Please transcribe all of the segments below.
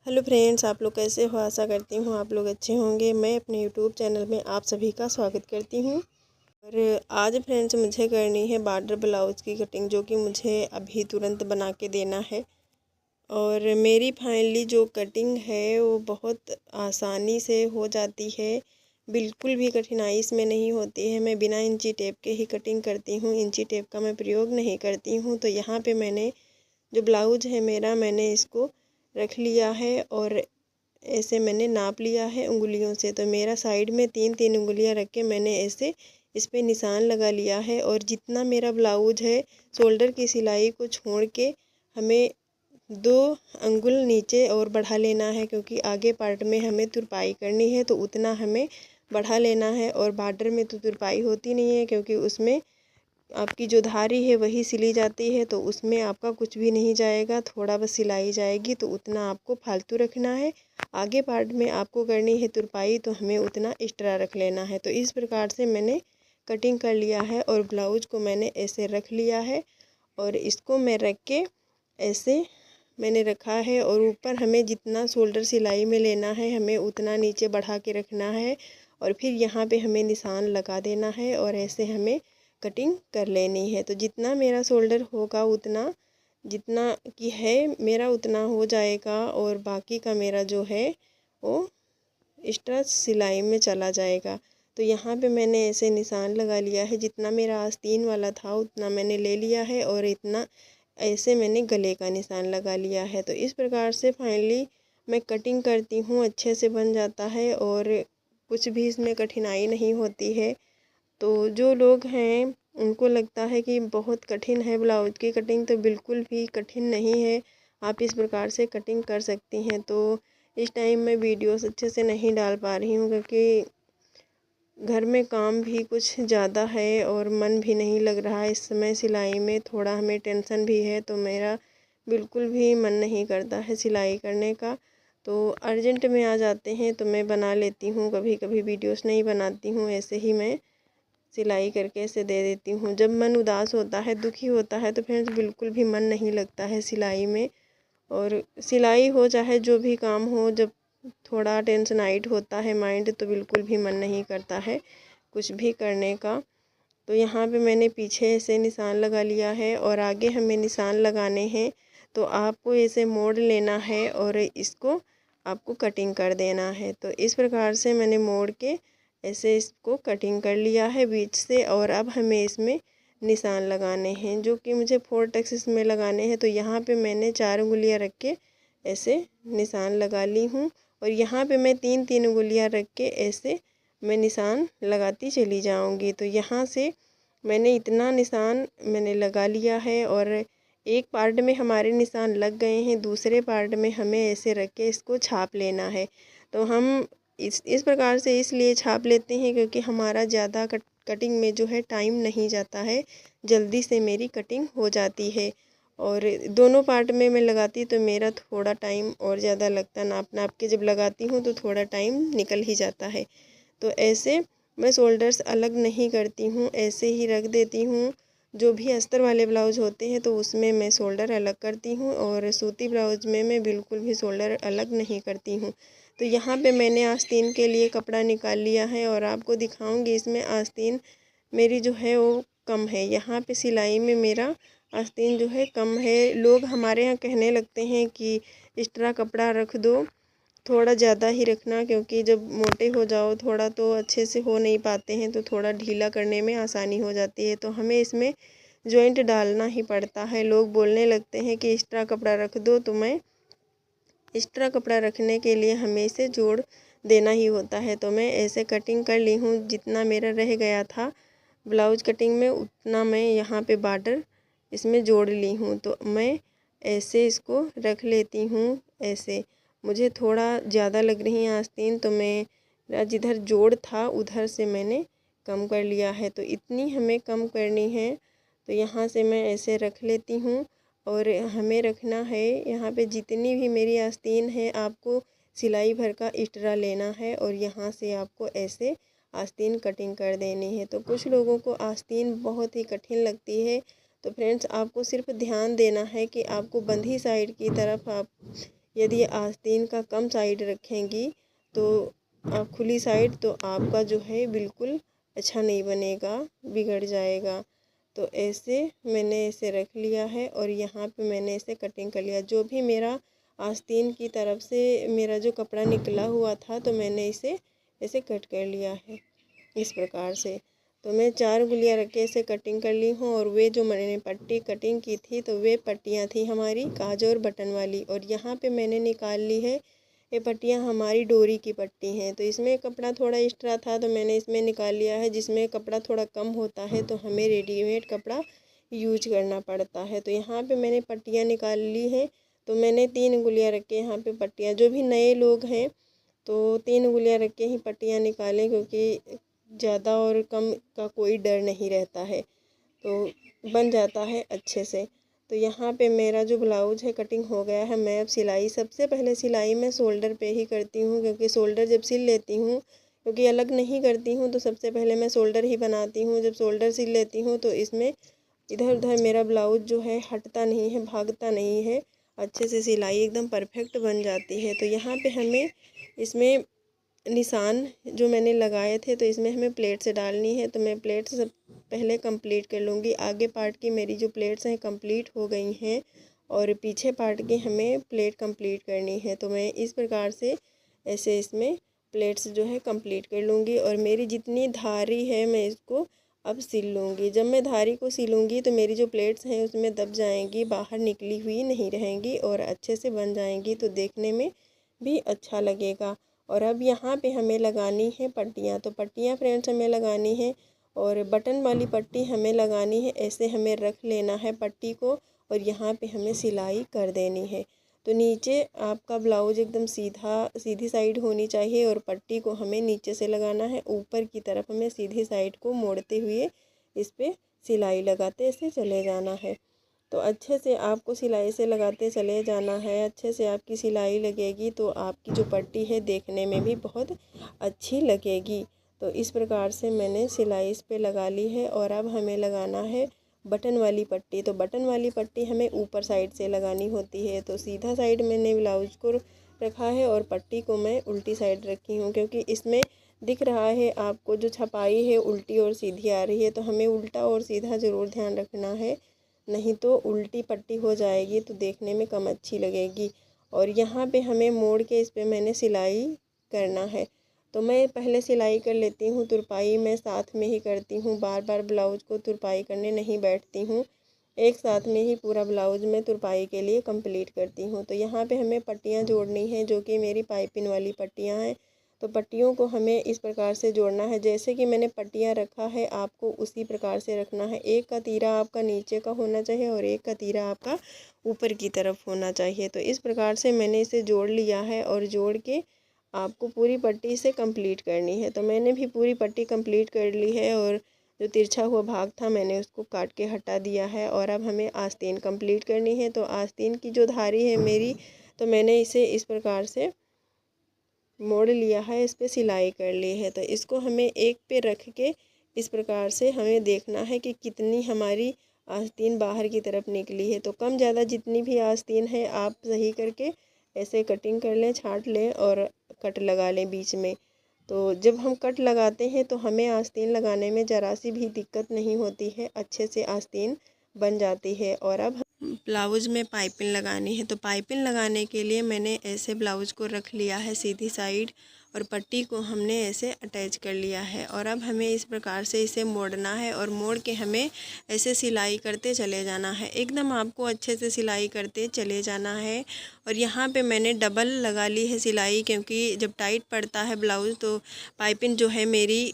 Hello friends, आप लोग कैसे हो। आशा करती हूँ आप लोग अच्छे होंगे। मैं अपने यूट्यूब चैनल में आप सभी का स्वागत करती हूँ। और आज फ्रेंड्स मुझे करनी है बॉर्डर ब्लाउज़ की कटिंग, जो कि मुझे अभी तुरंत बना के देना है। और मेरी फाइनली जो कटिंग है वो बहुत आसानी से हो जाती है, बिल्कुल भी कठिनाई इसमें नहीं होती है। मैं बिना इंची टेप के ही कटिंग करती हूँ, इंची टेप का मैं प्रयोग नहीं करती हूँ। तो यहाँ पे मैंने जो ब्लाउज़ है मेरा, मैंने इसको रख लिया है और ऐसे मैंने नाप लिया है उंगलियों से। तो मेरा साइड में 3-3 उंगलियां रख के मैंने ऐसे इस पे निशान लगा लिया है। और जितना मेरा ब्लाउज है, शोल्डर की सिलाई को छोड़ के हमें 2 अंगुल नीचे और बढ़ा लेना है, क्योंकि आगे पार्ट में हमें तुरपाई करनी है, तो उतना हमें बढ़ा लेना है। और बॉर्डर में तो तुरपाई होती नहीं है, क्योंकि उसमें आपकी जो धारी है वही सिली जाती है, तो उसमें आपका कुछ भी नहीं जाएगा, थोड़ा बस सिलाई जाएगी। तो उतना आपको फालतू रखना है। आगे पार्ट में आपको करनी है तुरपाई, तो हमें उतना एक्स्ट्रा रख लेना है। तो इस प्रकार से मैंने कटिंग कर लिया है और ब्लाउज़ को मैंने ऐसे रख लिया है। और इसको मैं रख के ऐसे मैंने रखा है। और ऊपर हमें जितना शोल्डर सिलाई में लेना है, हमें उतना नीचे बढ़ा के रखना है। और फिर यहाँ पे हमें निशान लगा देना है और ऐसे हमें कटिंग कर लेनी है। तो जितना मेरा शोल्डर होगा उतना, जितना की है मेरा उतना हो जाएगा, और बाकी का मेरा जो है वो एक्स्ट्रा सिलाई में चला जाएगा। तो यहाँ पे मैंने ऐसे निशान लगा लिया है। जितना मेरा आस्तीन वाला था उतना मैंने ले लिया है, और इतना ऐसे मैंने गले का निशान लगा लिया है। तो इस प्रकार से फाइनली मैं कटिंग करती हूँ, अच्छे से बन जाता है और कुछ भी इसमें कठिनाई नहीं होती है। तो जो लोग हैं उनको लगता है कि बहुत कठिन है ब्लाउज की कटिंग, तो बिल्कुल भी कठिन नहीं है। आप इस प्रकार से कटिंग कर सकती हैं। तो इस टाइम मैं वीडियोस अच्छे से नहीं डाल पा रही हूँ, क्योंकि घर में काम भी कुछ ज़्यादा है और मन भी नहीं लग रहा है इस समय। सिलाई में थोड़ा हमें टेंशन भी है, तो मेरा बिल्कुल भी मन नहीं करता है सिलाई करने का। तो अर्जेंट में आ जाते हैं तो मैं बना लेती हूँ, कभी कभी वीडियोस नहीं बनाती हूँ, ऐसे ही मैं सिलाई करके ऐसे दे देती हूँ। जब मन उदास होता है, दुखी होता है, तो फ्रेंड्स बिल्कुल भी मन नहीं लगता है सिलाई में। और सिलाई हो चाहे जो भी काम हो, जब थोड़ा टेंशनाइट होता है माइंड, तो बिल्कुल भी मन नहीं करता है कुछ भी करने का। तो यहाँ पे मैंने पीछे ऐसे निशान लगा लिया है और आगे हमें निशान लगाने हैं। तो आपको ऐसे मोड़ लेना है और इसको आपको कटिंग कर देना है। तो इस प्रकार से मैंने मोड़ के ऐसे इसको कटिंग कर लिया है बीच से। और अब हमें इसमें निशान लगाने हैं, जो कि मुझे 4 टक्स में लगाने हैं। तो यहाँ पे मैंने 4 उंगलियाँ रख के ऐसे निशान लगा ली हूँ, और यहाँ पे मैं 3-3 उंगलियाँ रख के ऐसे मैं निशान लगाती चली जाऊँगी। तो यहाँ से मैंने इतना निशान मैंने लगा लिया है, और एक पार्ट में हमारे निशान लग गए हैं, दूसरे पार्ट में हमें ऐसे रख के इसको छाप लेना है। तो हम इस प्रकार से इसलिए छाप लेते हैं, क्योंकि हमारा ज़्यादा कटिंग में जो है टाइम नहीं जाता है, जल्दी से मेरी कटिंग हो जाती है। और दोनों पार्ट में मैं लगाती तो मेरा थोड़ा टाइम और ज़्यादा लगता, नाप नाप के जब लगाती हूँ तो थोड़ा टाइम निकल ही जाता है। तो ऐसे मैं शोल्डर्स अलग नहीं करती हूँ, ऐसे ही रख देती हूँ। जो भी अस्तर वाले ब्लाउज होते हैं तो उसमें मैं शोल्डर अलग करती हूँ, और सूती ब्लाउज में मैं बिल्कुल भी शोल्डर अलग नहीं करती हूँ। तो यहाँ पे मैंने आस्तीन के लिए कपड़ा निकाल लिया है, और आपको दिखाऊंगी इसमें आस्तीन मेरी जो है वो कम है। यहाँ पे सिलाई में मेरा आस्तीन जो है कम है। लोग हमारे यहाँ कहने लगते हैं कि एक्स्ट्रा कपड़ा रख दो, थोड़ा ज़्यादा ही रखना, क्योंकि जब मोटे हो जाओ थोड़ा तो अच्छे से हो नहीं पाते हैं, तो थोड़ा ढीला करने में आसानी हो जाती है। तो हमें इसमें जॉइंट डालना ही पड़ता है। लोग बोलने लगते हैं कि एक्स्ट्रा कपड़ा रख दो, तो मैं एक्स्ट्रा कपड़ा रखने के लिए हमें इसे जोड़ देना ही होता है। तो मैं ऐसे कटिंग कर ली हूँ। जितना मेरा रह गया था ब्लाउज कटिंग में, उतना मैं यहाँ पे बॉर्डर इसमें जोड़ ली हूँ। तो मैं ऐसे इसको रख लेती हूँ। ऐसे मुझे थोड़ा ज़्यादा लग रही है आस्तीन, तो मैं जिधर जोड़ था उधर से मैंने कम कर लिया है। तो इतनी हमें कम करनी है। तो यहाँ से मैं ऐसे रख लेती हूँ, और हमें रखना है यहाँ पे जितनी भी मेरी आस्तीन है, आपको सिलाई भर का एक्स्ट्रा लेना है, और यहाँ से आपको ऐसे आस्तीन कटिंग कर देनी है। तो कुछ लोगों को आस्तीन बहुत ही कठिन लगती है। तो फ्रेंड्स आपको सिर्फ ध्यान देना है कि आपको बंधी साइड की तरफ आप यदि आस्तीन का कम साइड रखेंगी तो खुली साइड, तो आपका जो है बिल्कुल अच्छा नहीं बनेगा, बिगड़ जाएगा। तो ऐसे मैंने इसे रख लिया है और यहाँ पे मैंने इसे कटिंग कर लिया। जो भी मेरा आस्तीन की तरफ से मेरा जो कपड़ा निकला हुआ था तो मैंने इसे ऐसे कट कर लिया है इस प्रकार से। तो मैं 4 गुलियाँ रख के इसे कटिंग कर ली हूँ। और वे जो मैंने पट्टी कटिंग की थी तो वे पट्टियाँ थी हमारी काज और बटन वाली। और यहाँ पे मैंने निकाल ली है ये पट्टियाँ हमारी डोरी की पट्टी हैं। तो इसमें कपड़ा थोड़ा एक्स्ट्रा था तो मैंने इसमें निकाल लिया है। जिसमें कपड़ा थोड़ा कम होता है तो हमें रेडीमेड कपड़ा यूज करना पड़ता है। तो यहाँ पे मैंने पट्टियाँ निकाल ली हैं। तो मैंने 3 गुलियाँ रख के यहाँ पे पट्टियाँ, जो भी नए लोग हैं तो 3 गुलियाँ रख के ही पट्टियाँ निकालें, क्योंकि ज़्यादा और कम का कोई डर नहीं रहता है, तो बन जाता है अच्छे से। तो यहाँ पे मेरा जो ब्लाउज है कटिंग हो गया है। मैं अब सिलाई, सबसे पहले सिलाई मैं शोल्डर पे ही करती हूँ, क्योंकि शोल्डर जब सिल लेती हूँ, क्योंकि अलग नहीं करती हूँ तो सबसे पहले मैं शोल्डर ही बनाती हूँ। जब शोल्डर सिल लेती हूँ तो इसमें इधर उधर मेरा ब्लाउज जो है हटता नहीं है, भागता नहीं है, अच्छे से सिलाई एकदम परफेक्ट बन जाती है। तो यहाँ पे हमें इसमें निशान जो मैंने लगाए थे तो इसमें हमें प्लेट से डालनी है। तो मैं प्लेट से पहले कंप्लीट कर लूँगी। आगे पार्ट की मेरी जो प्लेट्स हैं कंप्लीट हो गई हैं और पीछे पार्ट की हमें प्लेट कंप्लीट करनी है। तो मैं इस प्रकार से ऐसे इसमें प्लेट्स जो है कंप्लीट कर लूँगी। और मेरी जितनी धारी है मैं इसको अब सिल लूँगी। जब मैं धारी को सिलूँगी तो मेरी जो प्लेट्स हैं उसमें दब जाएंगी, बाहर निकली हुई नहीं रहेंगी और अच्छे से बन जाएंगी, तो देखने में भी अच्छा लगेगा। और अब यहाँ पे हमें लगानी है पट्टियाँ। तो पट्टियाँ फ्रेंड्स हमें लगानी है और बटन वाली पट्टी हमें लगानी है। ऐसे हमें रख लेना है पट्टी को और यहाँ पे हमें सिलाई कर देनी है। तो नीचे आपका ब्लाउज एकदम सीधी साइड होनी चाहिए और पट्टी को हमें नीचे से लगाना है। ऊपर की तरफ हमें सीधी साइड को मोड़ते हुए इस पर सिलाई लगाते ऐसे चले जाना है। तो अच्छे से आपको सिलाई से लगाते चले जाना है। अच्छे से आपकी सिलाई लगेगी तो आपकी जो पट्टी है देखने में भी बहुत अच्छी लगेगी। तो इस प्रकार से मैंने सिलाई इस पे लगा ली है। और अब हमें लगाना है बटन वाली पट्टी। तो बटन वाली पट्टी हमें ऊपर साइड से लगानी होती है। तो सीधा साइड मैंने ब्लाउज को रखा है और पट्टी को मैं उल्टी साइड रखी हूँ, क्योंकि इसमें दिख रहा है आपको जो छपाई है उल्टी और सीधी आ रही है। तो हमें उल्टा और सीधा ज़रूर ध्यान रखना है, नहीं तो उल्टी पट्टी हो जाएगी तो देखने में कम अच्छी लगेगी। और यहाँ पे हमें मोड़ के इस पे मैंने सिलाई करना है। तो मैं पहले सिलाई कर लेती हूँ। तुरपाई मैं साथ में ही करती हूँ, बार बार ब्लाउज को तुरपाई करने नहीं बैठती हूँ। एक साथ में ही पूरा ब्लाउज मैं तुरपाई के लिए कंप्लीट करती हूँ। तो यहाँ पे हमें पट्टियाँ जोड़नी है, जो कि मेरी पाइपिंग वाली पट्टियाँ हैं। तो पट्टियों को हमें इस प्रकार से जोड़ना है, जैसे कि मैंने पट्टियाँ रखा है आपको उसी प्रकार से रखना है। एक का तीरा आपका नीचे का होना चाहिए और एक का तीरा आपका ऊपर की तरफ होना चाहिए। तो इस प्रकार से मैंने इसे जोड़ लिया है और जोड़ के आपको पूरी पट्टी से कंप्लीट करनी है। तो मैंने भी पूरी पट्टी कंप्लीट कर ली है और जो तिरछा हुआ भाग था मैंने उसको काट के हटा दिया है। और अब हमें आस्तीन कंप्लीट करनी है। तो आस्तीन की जो धारी है मेरी, तो मैंने इसे इस प्रकार से मोड़ लिया है, इस पर सिलाई कर ली है। तो इसको हमें एक पे रख के इस प्रकार से हमें देखना है कि कितनी हमारी आस्तीन बाहर की तरफ निकली है। तो कम ज़्यादा जितनी भी आस्तीन है आप सही करके ऐसे कटिंग कर लें, छाँट लें और कट लगा लें बीच में। तो जब हम कट लगाते हैं तो हमें आस्तीन लगाने में ज़रा सी भी दिक्कत नहीं होती है, अच्छे से आस्तीन बन जाती है। और अब ब्लाउज़ में पाइपिंग लगानी है। तो पाइपिंग लगाने के लिए मैंने ऐसे ब्लाउज़ को रख लिया है सीधी साइड और पट्टी को हमने ऐसे अटैच कर लिया है। और अब हमें इस प्रकार से इसे मोड़ना है और मोड़ के हमें ऐसे सिलाई करते चले जाना है। एकदम आपको अच्छे से सिलाई करते चले जाना है। और यहाँ पे मैंने डबल लगा ली है सिलाई, क्योंकि जब टाइट पड़ता है ब्लाउज़ तो पाइपिंग जो है मेरी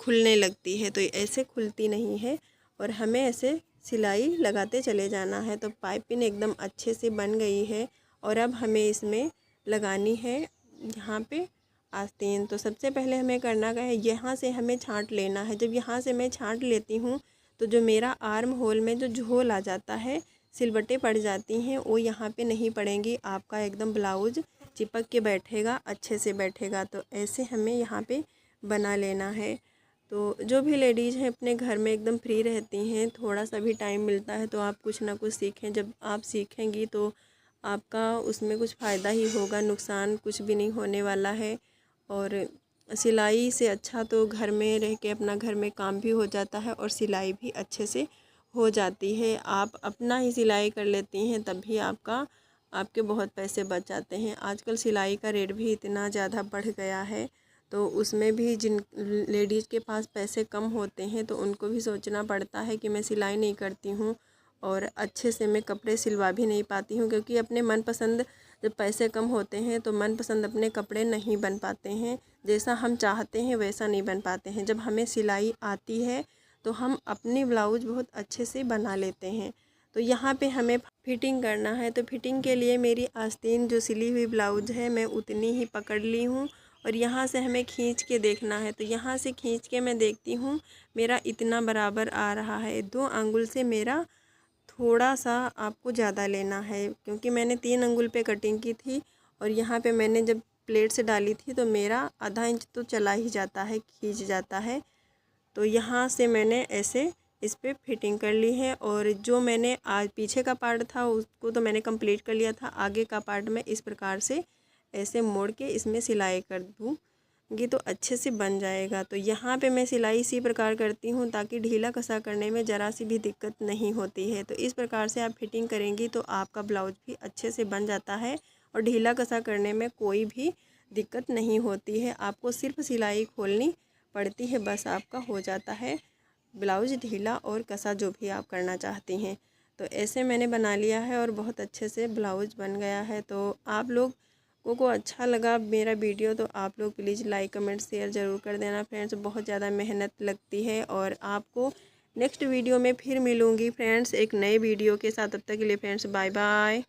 खुलने लगती है, तो ऐसे खुलती नहीं है और हमें ऐसे सिलाई लगाते चले जाना है। तो पाइपिंग एकदम अच्छे से बन गई है। और अब हमें इसमें लगानी है यहाँ पे आस्तीन। तो सबसे पहले हमें करना क्या है, यहाँ से हमें छांट लेना है। जब यहाँ से मैं छांट लेती हूँ तो जो मेरा आर्म होल में जो झोल आ जाता है, सिलवटें पड़ जाती हैं, वो यहाँ पे नहीं पड़ेंगी। आपका एकदम ब्लाउज चिपक के बैठेगा, अच्छे से बैठेगा। तो ऐसे हमें यहाँ पे बना लेना है। तो जो भी लेडीज़ हैं अपने घर में एकदम फ्री रहती हैं, थोड़ा सा भी टाइम मिलता है तो आप कुछ ना कुछ सीखें। जब आप सीखेंगी तो आपका उसमें कुछ फ़ायदा ही होगा, नुकसान कुछ भी नहीं होने वाला है। और सिलाई से अच्छा तो घर में रह के अपना घर में काम भी हो जाता है और सिलाई भी अच्छे से हो जाती है। आप अपना ही सिलाई कर लेती हैं तब भी आपके बहुत पैसे बच जाते हैं। आजकल सिलाई का रेट भी इतना ज़्यादा बढ़ गया है, तो उसमें भी जिन लेडीज़ के पास पैसे कम होते हैं तो उनको भी सोचना पड़ता है कि मैं सिलाई नहीं करती हूँ और अच्छे से मैं कपड़े सिलवा भी नहीं पाती हूँ, क्योंकि अपने मनपसंद जब पैसे कम होते हैं तो मनपसंद अपने कपड़े नहीं बन पाते हैं। जैसा हम चाहते हैं वैसा नहीं बन पाते हैं। जब हमें सिलाई आती है तो हम अपनी ब्लाउज बहुत अच्छे से बना लेते हैं। तो यहाँ पे हमें फिटिंग करना है, तो फिटिंग के लिए मेरी आस्तीन जो सिली हुई ब्लाउज है मैं उतनी ही पकड़ ली हूँ और यहाँ से हमें खींच के देखना है। तो यहाँ से खींच के मैं देखती हूँ मेरा इतना बराबर आ रहा है। 2 अंगुल से मेरा थोड़ा सा आपको ज़्यादा लेना है, क्योंकि मैंने 3 अंगुल पे कटिंग की थी और यहाँ पे मैंने जब प्लेट से डाली थी तो मेरा आधा इंच तो चला ही जाता है, खींच जाता है। तो यहाँ से मैंने ऐसे इस पर फिटिंग कर ली है। और जो मैंने आज पीछे का पार्ट था उसको तो मैंने कंप्लीट कर लिया था। आगे का पार्ट मैं इस प्रकार से ऐसे मोड़ के इसमें सिलाई कर दूँगी तो अच्छे से बन जाएगा। तो यहाँ पे मैं सिलाई इसी प्रकार करती हूँ ताकि ढीला कसा करने में ज़रा सी भी दिक्कत नहीं होती है। तो इस प्रकार से आप फिटिंग करेंगी तो आपका ब्लाउज भी अच्छे से बन जाता है और ढीला कसा करने में कोई भी दिक्कत नहीं होती है। आपको सिर्फ सिलाई खोलनी पड़ती है, बस आपका हो जाता है ब्लाउज ढीला और कसा जो भी आप करना चाहती हैं। तो ऐसे मैंने बना लिया है और बहुत अच्छे से ब्लाउज बन गया है। तो आप लोग को अच्छा लगा मेरा वीडियो तो आप लोग प्लीज़ लाइक कमेंट शेयर ज़रूर कर देना फ्रेंड्स। बहुत ज़्यादा मेहनत लगती है और आपको नेक्स्ट वीडियो में फिर मिलूँगी फ्रेंड्स एक नए वीडियो के साथ। तब तक के लिए फ्रेंड्स बाय बाय।